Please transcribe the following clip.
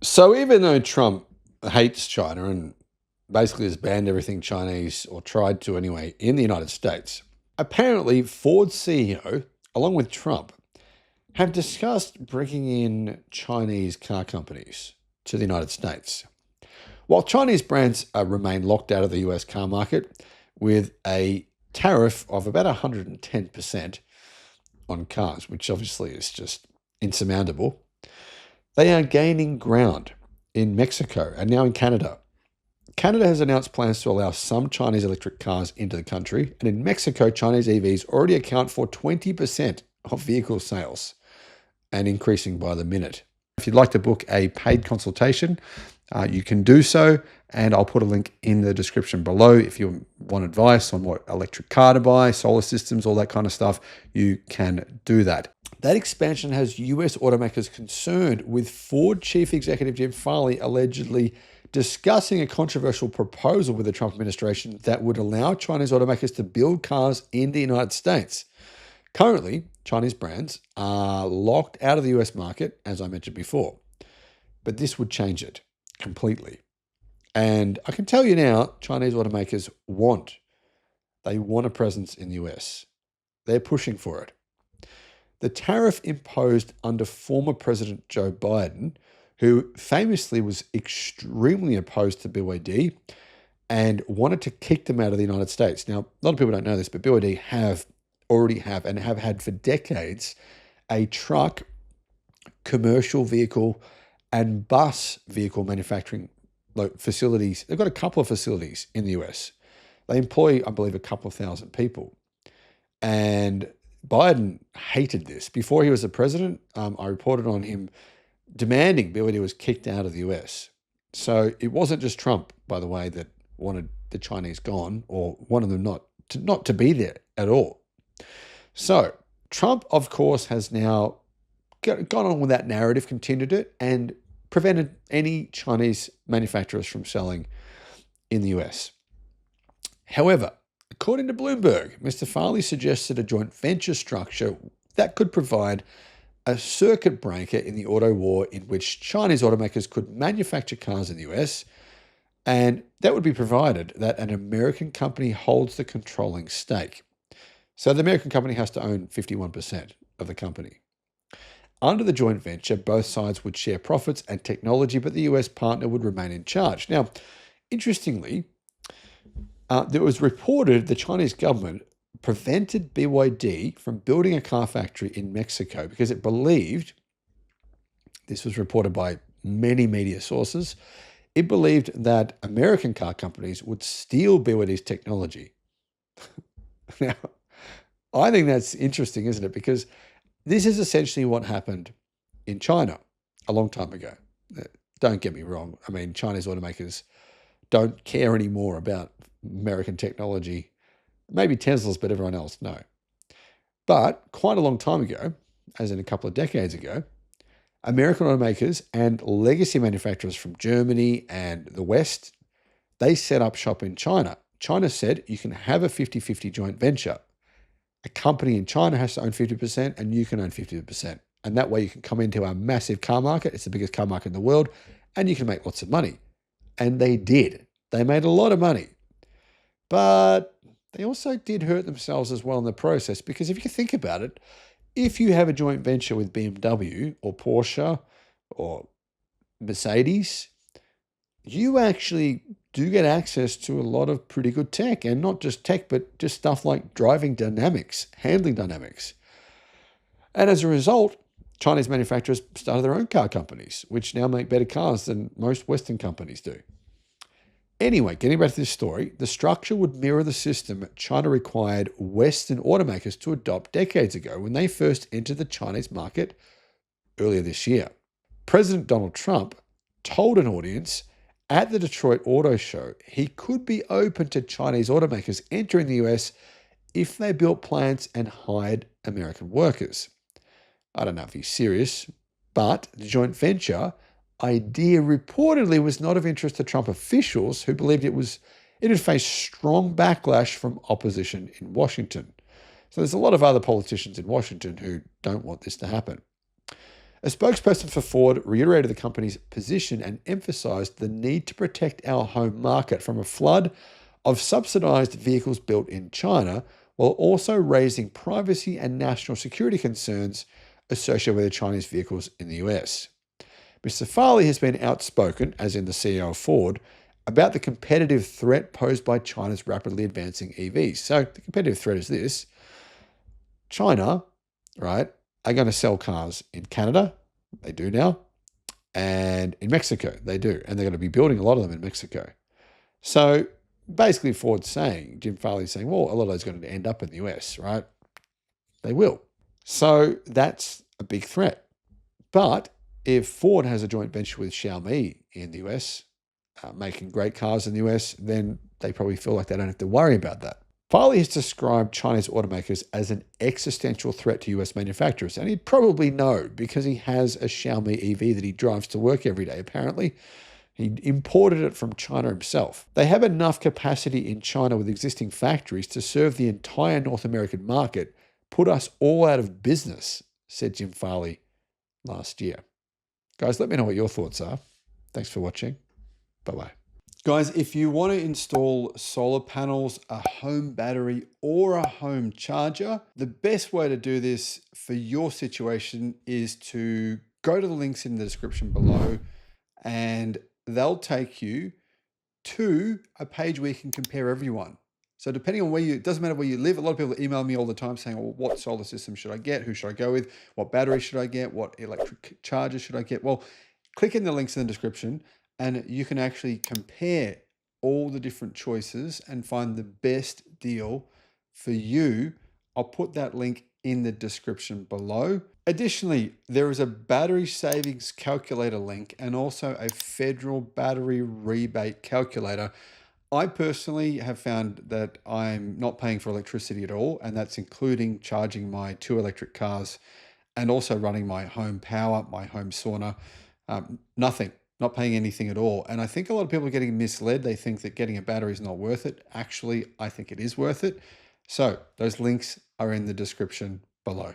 So even though Trump hates China and basically has banned everything Chinese, or tried to anyway, in the United States, apparently Ford's CEO, along with Trump, have discussed bringing in Chinese car companies to the United States. While Chinese brands remain locked out of the US car market with a tariff of about 110% on cars, which obviously is just insurmountable, they are gaining ground in Mexico and now in Canada. Canada has announced plans to allow some Chinese electric cars into the country, and in Mexico, Chinese EVs already account for 20% of vehicle sales and increasing by the minute. If you'd like to book a paid consultation, you can do so, and I'll put a link in the description below. If you want advice on what electric car to buy, solar systems, all that kind of stuff, you can do that. That expansion has US automakers concerned, with Ford Chief Executive Jim Farley allegedly discussing a controversial proposal with the Trump administration that would allow Chinese automakers to build cars in the United States. Currently, Chinese brands are locked out of the US market, as I mentioned before, but this would change it completely. And I can tell you now, Chinese automakers they want a presence in the US. They're pushing for it. The tariff imposed under former President Joe Biden, who famously was extremely opposed to BYD and wanted to kick them out of the United States. Now, a lot of people don't know this, but BYD already have and have had for decades a truck, commercial vehicle, and bus vehicle manufacturing facilities. They've got a couple of facilities in the US. They employ, I believe, a couple of thousand people. And Biden hated this. Before he was the president, I reported on him demanding BYD was kicked out of the US. So it wasn't just Trump, by the way, that wanted the Chinese gone, or wanted them not to be there at all. So Trump, of course, has now gone on with that narrative, continued it, and prevented any Chinese manufacturers from selling in the US. However, according to Bloomberg, Mr. Farley suggested a joint venture structure that could provide a circuit breaker in the auto war, in which Chinese automakers could manufacture cars in the US, and that would be provided that an American company holds the controlling stake. So the American company has to own 51% of the company. Under the joint venture, both sides would share profits and technology, but the US partner would remain in charge. Now, interestingly, it was reported the Chinese government prevented BYD from building a car factory in Mexico because it believed, this was reported by many media sources, it believed that American car companies would steal BYD's technology. Now, I think that's interesting, isn't it? Because this is essentially what happened in China a long time ago. Don't get me wrong. I mean, Chinese automakers don't care anymore about American technology. Maybe Tesla's, but everyone else, no. But quite a long time ago, as in a couple of decades ago, American automakers and legacy manufacturers from Germany and the West, they set up shop in China. China said you can have a 50-50 joint venture. A company in China has to own 50% and you can own 50%. And that way you can come into our massive car market. It's the biggest car market in the world, and you can make lots of money. And they did. They made a lot of money. But they also did hurt themselves as well in the process, because if you think about it, if you have a joint venture with BMW or Porsche or Mercedes, you actually do get access to a lot of pretty good tech, and not just tech, but just stuff like driving dynamics, handling dynamics. And as a result, Chinese manufacturers started their own car companies, which now make better cars than most Western companies do. Anyway, getting back to this story, the structure would mirror the system China required Western automakers to adopt decades ago when they first entered the Chinese market earlier this year. President Donald Trump told an audience at the Detroit Auto Show he could be open to Chinese automakers entering the US if they built plants and hired American workers. I don't know if he's serious, but the joint venture idea reportedly was not of interest to Trump officials, who believed it would face strong backlash from opposition in Washington. So there's a lot of other politicians in Washington who don't want this to happen. A spokesperson for Ford reiterated the company's position and emphasized the need to protect our home market from a flood of subsidized vehicles built in China, while also raising privacy and national security concerns associated with the Chinese vehicles in the US. Mr. Farley has been outspoken, as in the CEO of Ford, about the competitive threat posed by China's rapidly advancing EVs. So the competitive threat is this: China, right, are going to sell cars in Canada. They do now. And in Mexico, they do. And they're going to be building a lot of them in Mexico. So basically, Ford's saying, Jim Farley's saying, well, a lot of those are going to end up in the US, right? They will. So that's a big threat. But if Ford has a joint venture with Xiaomi in the US, making great cars in the US, then they probably feel like they don't have to worry about that. Farley has described Chinese automakers as an existential threat to US manufacturers, and he'd probably know because he has a Xiaomi EV that he drives to work every day, apparently. He imported it from China himself. They have enough capacity in China with existing factories to serve the entire North American market, put us all out of business, said Jim Farley last year. Guys, let me know what your thoughts are. Thanks for watching. Bye-bye. Guys, if you want to install solar panels, a home battery, or a home charger, the best way to do this for your situation is to go to the links in the description below, and they'll take you to a page where you can compare everyone. So depending on where it doesn't matter where you live. A lot of people email me all the time saying, well, what solar system should I get? Who should I go with? What battery should I get? What electric charger should I get? Well, click in the links in the description and you can actually compare all the different choices and find the best deal for you. I'll put that link in the description below. Additionally, there is a battery savings calculator link and also a federal battery rebate calculator. I personally have found that I'm not paying for electricity at all, and that's including charging my 2 electric cars and also running my home power, my home sauna. Nothing, not paying anything at all. And I think a lot of people are getting misled. They think that getting a battery is not worth it. Actually, I think it is worth it. So those links are in the description below.